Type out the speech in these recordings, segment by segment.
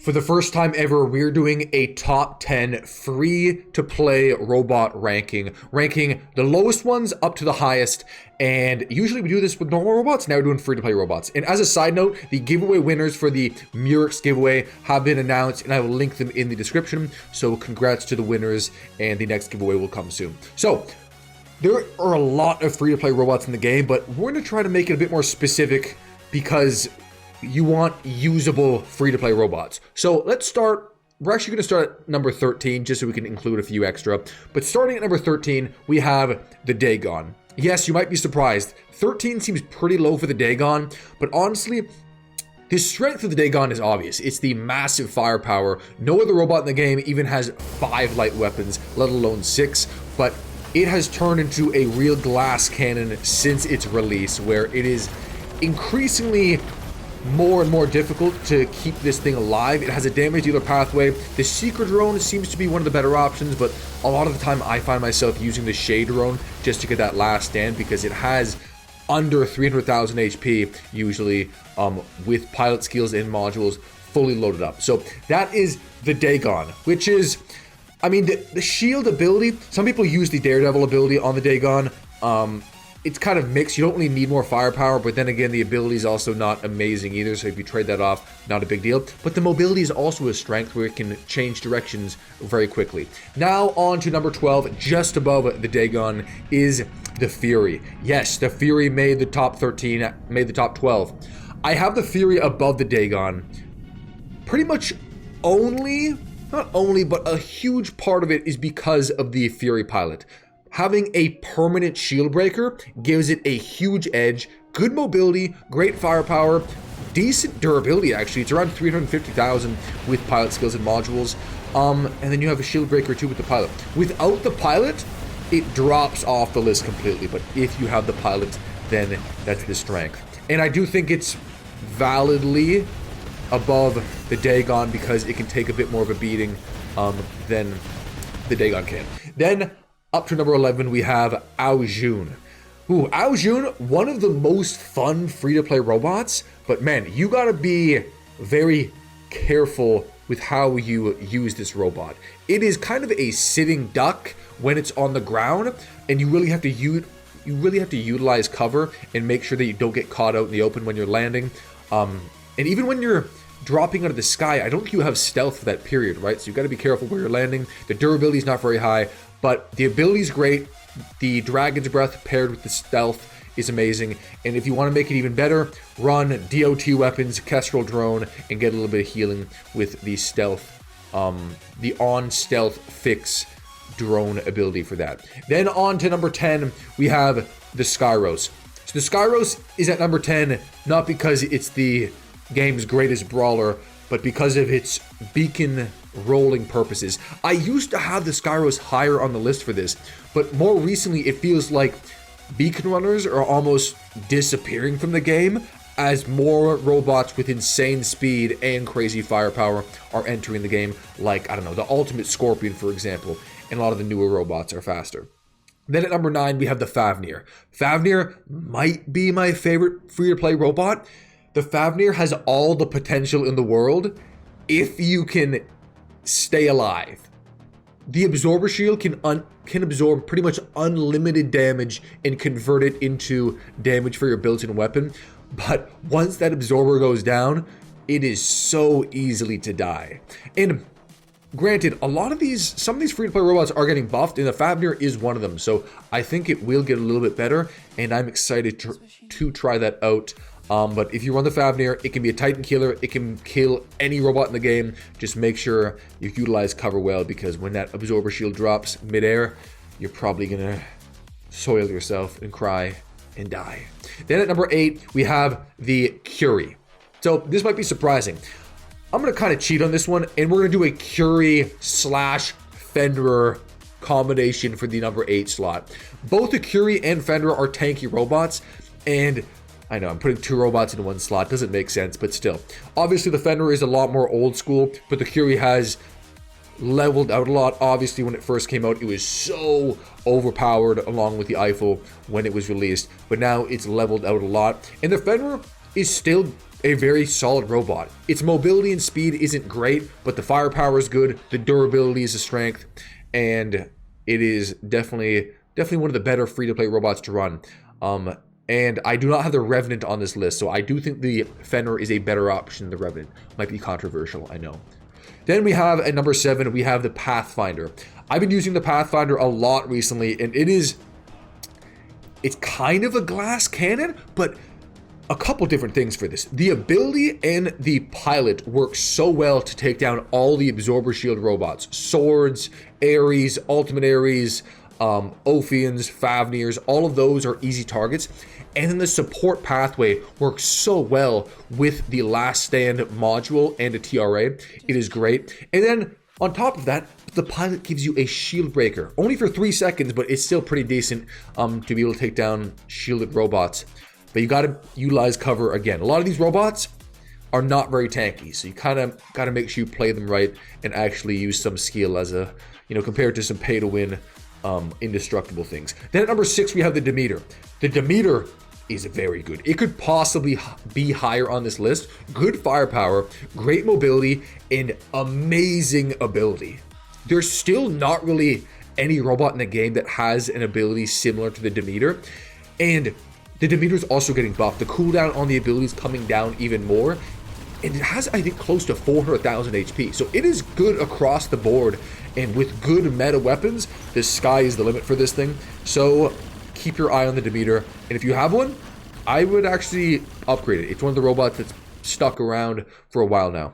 For the first time ever, we're doing a top 10 free-to-play robot ranking the lowest ones up to the highest. And usually we do this with normal robots, now we're doing free-to-play robots. And as a side note, the giveaway winners for the Murix giveaway have been announced, and I will link them in the description. So congrats to the winners, and the next giveaway will come soon. So there are a lot of free-to-play robots in the game, but we're going to try to make it a bit more specific because you want usable free-to-play robots. So let's start. We're actually going to start at number 13 just so we can include a few extra. But starting at number 13, we have the Dagon. Yes, you might be surprised. 13 seems pretty low for the Dagon, but honestly, the strength of the Dagon is obvious. It's the massive firepower. No other robot in the game even has 5 light weapons, let alone 6, but it has turned into a real glass cannon since its release, where it is increasingly more and more difficult to keep this thing alive. It has a damage dealer pathway. The secret drone seems to be one of the better options, but a lot of the time I find myself using the shade drone just to get that last stand because it has under 300,000 HP usually, with pilot skills and modules fully loaded up. So that is the Dagon, which is, I mean, the shield ability, some people use the Daredevil ability on the Dagon. It's kind of mixed. You don't really need more firepower, but then again, the ability is also not amazing either. So if you trade that off, not a big deal. But the mobility is also a strength where it can change directions very quickly. Now on to number 12, just above the Dagon, is the Fury. Yes, the Fury made the top 13, made the top 12. I have the Fury above the Dagon. Pretty much only, not only, but a huge part of it is because of the Fury pilot. Having a permanent shield breaker gives it a huge edge, good mobility, great firepower, decent durability actually. It's around 350,000 with pilot skills and modules. And then you have a shield breaker too with the pilot. Without the pilot, it drops off the list completely. But if you have the pilot, then that's the strength. And I do think it's validly above the Dagon because it can take a bit more of a beating than the Dagon can. Then up to number 11, we have Aojun. Ooh, Aojun, one of the most fun free-to-play robots, but man, you gotta be very careful with how you use this robot. It is kind of a sitting duck when it's on the ground, and you really have to utilize cover and make sure that you don't get caught out in the open when you're landing. And even when you're dropping out of the sky, I don't think you have stealth for that period, right? So you gotta be careful where you're landing. The durability is not very high, but the ability is great. The Dragon's Breath paired with the stealth is amazing. And if you want to make it even better, run DOT weapons, Kestrel drone, and get a little bit of healing with the stealth, the on-stealth fix drone ability for that. Then on to number 10, we have the Skyros. So the Skyros is at number 10, not because it's the game's greatest brawler, but because of its beacon rolling purposes. I used to have the Skyros higher on the list for this, but more recently it feels like beacon runners are almost disappearing from the game as more robots with insane speed and crazy firepower are entering the game, like, I don't know, the Ultimate Scorpion, for example, and a lot of the newer robots are faster. Then at number 9, we have the Fafnir. Fafnir might be my favorite free-to-play robot. The Fafnir has all the potential in the world if you can stay alive. The absorber shield can absorb pretty much unlimited damage and convert it into damage for your built-in weapon. But once that absorber goes down, it is so easily to die. And granted, some of these free-to-play robots are getting buffed, and the Fafnir is one of them. So I think it will get a little bit better, and I'm excited to try that out. But if you run the Fafnir, it can be a Titan killer. It can kill any robot in the game. Just make sure you utilize cover well, because when that absorber shield drops midair, you're probably gonna soil yourself and cry and die. Then at number 8, we have the Curie. So this might be surprising. I'm gonna kind of cheat on this one, and we're gonna do a Curie / Fenrir combination for the number 8 slot. Both the Curie and Fenrir are tanky robots, and I know I'm putting 2 robots into one slot, doesn't make sense, but still. Obviously the Fenrir is a lot more old school, but the Curie has leveled out a lot. Obviously when it first came out, it was so overpowered along with the Eiffel when it was released, but now it's leveled out a lot. And the Fenrir is still a very solid robot. Its mobility and speed isn't great, but the firepower is good, the durability is a strength, and it is definitely one of the better free-to-play robots to run. And I do not have the Revenant on this list, so I do think the Fenrir is a better option than the Revenant. Might be controversial, I know. Then we have, at number 7, we have the Pathfinder. I've been using the Pathfinder a lot recently, and it's kind of a glass cannon, but a couple different things for this. The ability and the pilot work so well to take down all the Absorber Shield robots. Swords, Ares, Ultimate Ares, Ophions, Fafnirs, all of those are easy targets. And then the support pathway works so well with the Last Stand module and a TRA. It is great. And then on top of that, the pilot gives you a shield breaker. Only for 3 seconds, but it's still pretty decent to be able to take down shielded robots. But you gotta utilize cover again. A lot of these robots are not very tanky, so you kind of gotta make sure you play them right and actually use some skill as a, compared to some pay to win indestructible things. Then at number 6, we have the Demeter. The Demeter is very good. It could possibly be higher on this list. Good firepower, great mobility, and amazing ability. There's still not really any robot in the game that has an ability similar to the Demeter, and the Demeter is also getting buffed. The cooldown on the ability is coming down even more, and it has, I think, close to 400,000 HP. So it is good across the board, and with good meta weapons, the sky is the limit for this thing. So keep your eye on the Demeter, and if you have one, I would actually upgrade it. It's one of the robots that's stuck around for a while now.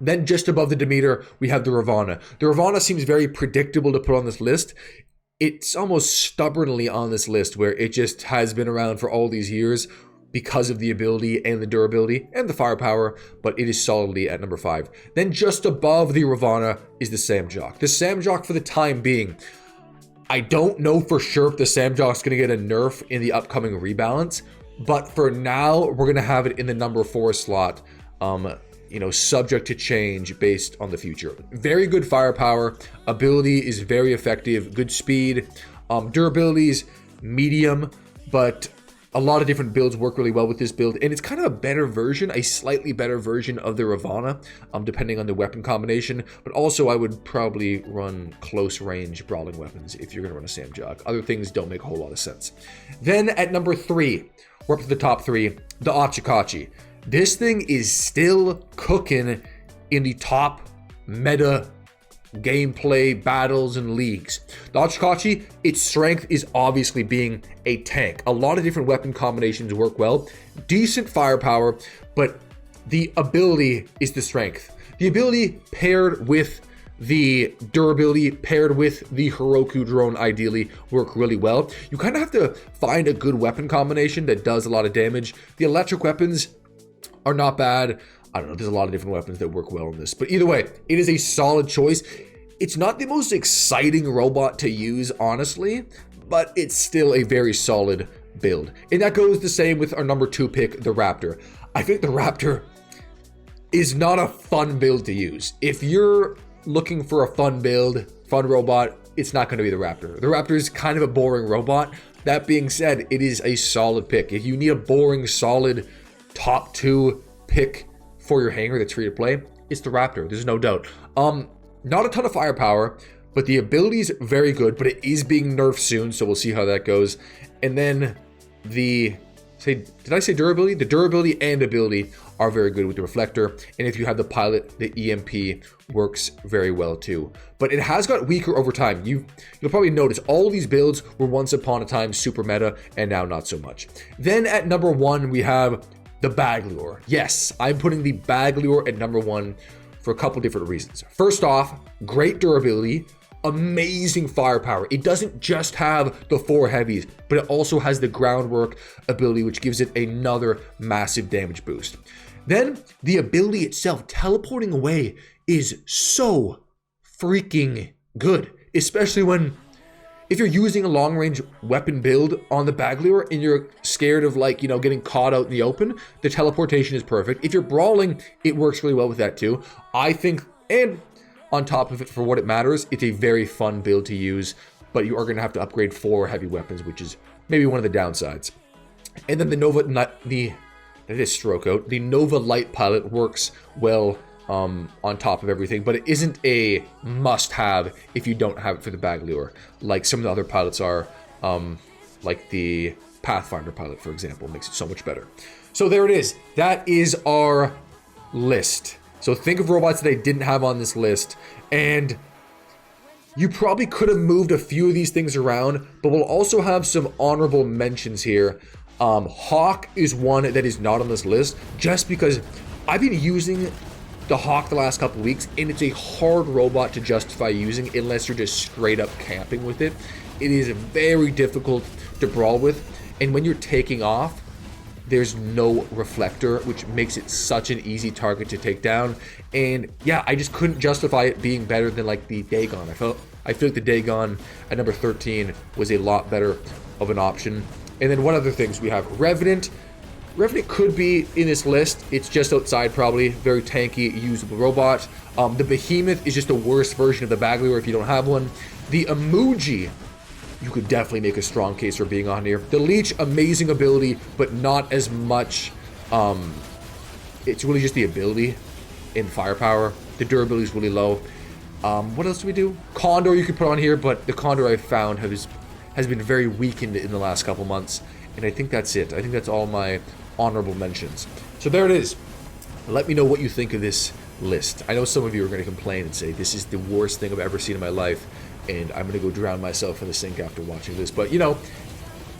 Then just above the Demeter, we have the Ravana. The Ravana seems very predictable to put on this list. It's almost stubbornly on this list, where it just has been around for all these years because of the ability and the durability and the firepower, but it is solidly at number 5. Then just above the Ravana is the Samjock. The Samjock, for the time being, I don't know for sure if the Samjock's going to get a nerf in the upcoming rebalance, but for now, we're going to have it in the number 4 slot, subject to change based on the future. Very good firepower, ability is very effective, good speed, durability is medium, but a lot of different builds work really well with this build, and it's kind of a better version, a slightly better version of the Ravana, depending on the weapon combination. But also, I would probably run close range brawling weapons if you're going to run a Samjock. Other things don't make a whole lot of sense. Then at number 3, we're up to the top 3, the Ochikachi. This thing is still cooking in the top meta gameplay battles and leagues. The Ochikachi, its strength is obviously being a tank. A lot of different weapon combinations work well. Decent firepower, but the ability is the strength. The ability paired with the durability, paired with the Heroku drone, ideally work really well. You kind of have to find a good weapon combination that does a lot of damage. The electric weapons are not bad. I don't know, there's a lot of different weapons that work well in this. But either way, it is a solid choice. It's not the most exciting robot to use, honestly, but it's still a very solid build. And that goes the same with our number 2 pick, the Raptor. I think the Raptor is not a fun build to use. If you're looking for a fun build, fun robot, it's not going to be the Raptor. The Raptor is kind of a boring robot. That being said, it is a solid pick. If you need a boring, solid top 2 pick for your hangar that's free to play, it's the Raptor. There's no doubt. Not a ton of firepower, but the ability is very good, but it is being nerfed soon, so we'll see how that goes. And then did I say durability? The durability and ability are very good with the reflector, and if you have the pilot, the EMP works very well too. But it has got weaker over time. You'll probably notice all these builds were once upon a time super meta, and now not so much. Then at number 1, we have the Baglure. Yes, I'm putting the Baglure at number 1 for a couple different reasons. First off, great durability, amazing firepower. It doesn't just have the 4 heavies, but it also has the groundwork ability, which gives it another massive damage boost. Then the ability itself, teleporting away, is so freaking good, especially if you're using a long-range weapon build on the Baglure and you're scared of getting caught out in the open, the teleportation is perfect. If you're brawling, it works really well with that too. I think, and on top of it, for what it matters, it's a very fun build to use, but you are going to have to upgrade 4 heavy weapons, which is maybe one of the downsides. And then the That is Stroke Out. The Nova Light Pilot works well on top of everything, but it isn't a must-have if you don't have it for the bag lure, like some of the other pilots are, like the Pathfinder pilot, for example, makes it so much better. So there it is. That is our list. So think of robots that I didn't have on this list, and you probably could have moved a few of these things around, but we'll also have some honorable mentions here. Hawk is one that is not on this list, just because I've been using the Hawk the last couple weeks, and it's a hard robot to justify using unless you're just straight up camping with it. It is very difficult to brawl with, and when you're taking off, there's no reflector, which makes it such an easy target to take down. And yeah, I just couldn't justify it being better than like the Dagon. I feel like the Dagon at number 13 was a lot better of an option. And then what other things we have? Revenant. Revenant could be in this list. It's just outside probably. Very tanky, usable robot. The Behemoth is just the worst version of the bag lure if you don't have one. The Emoji, you could definitely make a strong case for being on here. The Leech, amazing ability, but not as much. It's really just the ability in firepower. The durability is really low. What else do we do? Condor you could put on here, but the Condor I found has been very weakened in the last couple months. And I think that's it. I think that's all my honorable mentions. So there it is. Let me know what you think of this list. I know some of you are going to complain and say, this is the worst thing I've ever seen in my life, and I'm going to go drown myself in the sink after watching this. But, you know,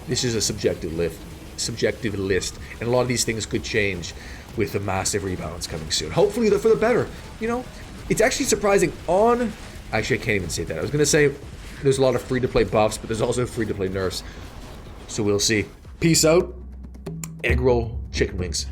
this is a subjective list, and a lot of these things could change with a massive rebalance coming soon. Hopefully for the better. You know, it's actually surprising on... Actually, I can't even say that. I was going to say there's a lot of free-to-play buffs, but there's also free-to-play nerfs. So we'll see. Peace out. Egg roll, chicken wings.